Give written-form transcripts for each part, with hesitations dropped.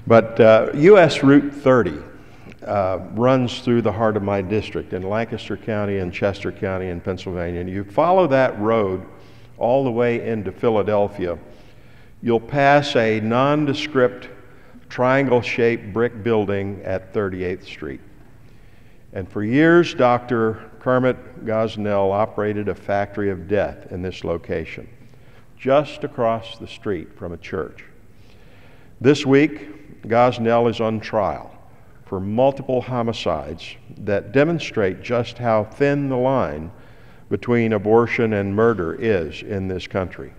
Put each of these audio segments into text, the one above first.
But U.S. Route 30 runs through the heart of my district in Lancaster County and Chester County in Pennsylvania. And you follow that road all the way into Philadelphia, you'll pass a nondescript triangle-shaped brick building at 38th Street. And for years, Dr. Kermit Gosnell operated a factory of death in this location, just across the street from a church. This week, Gosnell is on trial for multiple homicides that demonstrate just how thin the line between abortion and murder is in this country.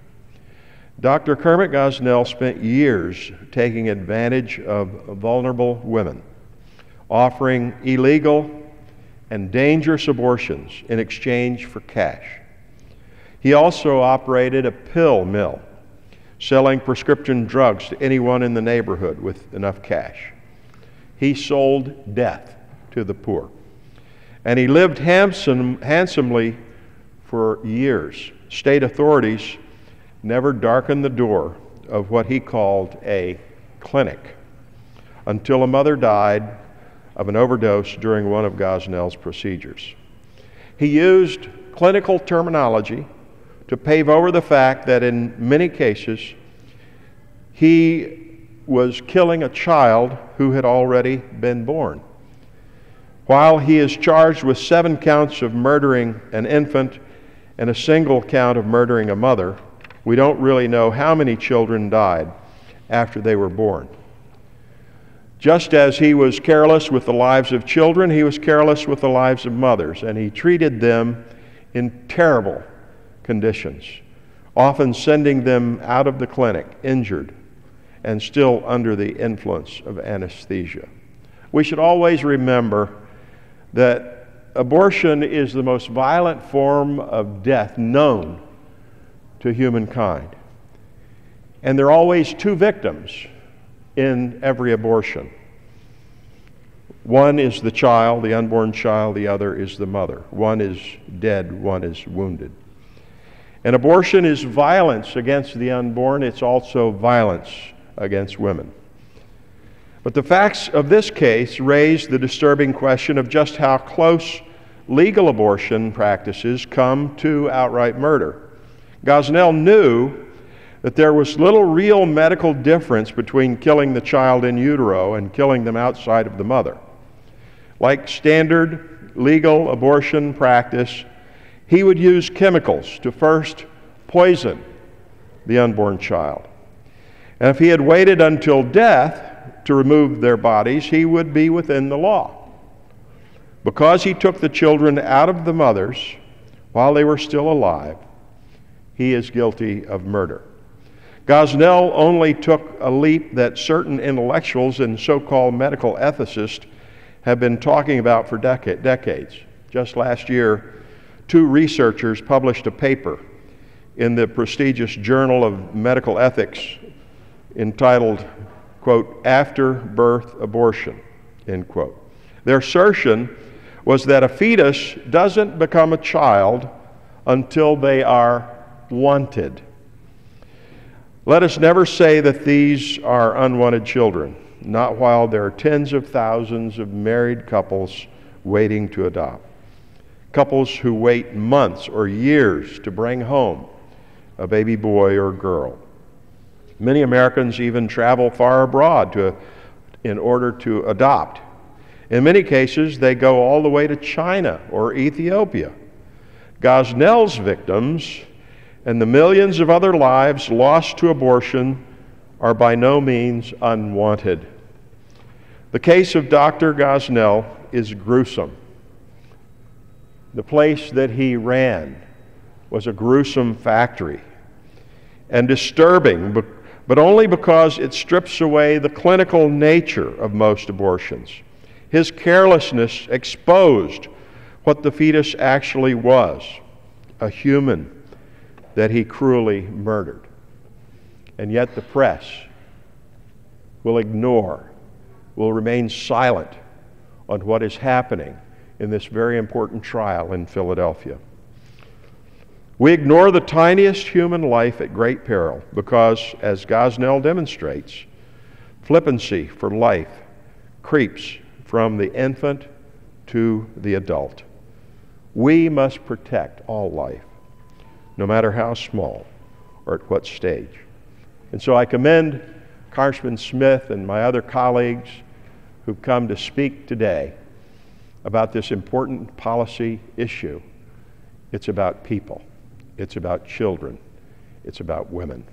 Dr. Kermit Gosnell spent years taking advantage of vulnerable women, offering illegal and dangerous abortions in exchange for cash. He also operated a pill mill, selling prescription drugs to anyone in the neighborhood with enough cash. He sold death to the poor. And he lived handsomely for years. State authorities never darkened the door of what he called a clinic until a mother died of an overdose during one of Gosnell's procedures. He used clinical terminology to pave over the fact that in many cases he was killing a child who had already been born. While he is charged with 7 counts of murdering an infant and a single count of murdering a mother, we don't really know how many children died after they were born. Just as he was careless with the lives of children, he was careless with the lives of mothers, and he treated them in terrible conditions, often sending them out of the clinic injured and still under the influence of anesthesia. We should always remember that abortion is the most violent form of death known to humankind. And there are always 2 victims in every abortion. One is the child, the unborn child, the other is the mother. One is dead, one is wounded. And abortion is violence against the unborn, it's also violence against women. But the facts of this case raise the disturbing question of just how close legal abortion practices come to outright murder. Gosnell knew that there was little real medical difference between killing the child in utero and killing them outside of the mother. Like standard legal abortion practice, he would use chemicals to first poison the unborn child. And if he had waited until death to remove their bodies, he would be within the law. Because he took the children out of the mothers while they were still alive, he is guilty of murder. Gosnell only took a leap that certain intellectuals and so-called medical ethicists have been talking about for decades. Just last year, 2 researchers published a paper in the prestigious Journal of Medical Ethics entitled, quote, "After Birth Abortion," end quote. Their assertion was that a fetus doesn't become a child until they are wanted. Let us never say that these are unwanted children, not while there are tens of thousands of married couples waiting to adopt. Couples who wait months or years to bring home a baby boy or girl. Many Americans even travel far abroad in order to adopt. In many cases, they go all the way to China or Ethiopia. Gosnell's victims and the millions of other lives lost to abortion are by no means unwanted. The case of Dr. Gosnell is gruesome. The place that he ran was a gruesome factory, and disturbing, but only because it strips away the clinical nature of most abortions. His carelessness exposed what the fetus actually was, a human that he cruelly murdered. And yet the press will remain silent on what is happening in this very important trial in Philadelphia. We ignore the tiniest human life at great peril because, as Gosnell demonstrates, Flippancy for life creeps from the infant to the adult. We must protect all life, no matter how small or at what stage. And so I commend Congressman Smith and my other colleagues who've come to speak today about this important policy issue. It's about people. It's about children. It's about women.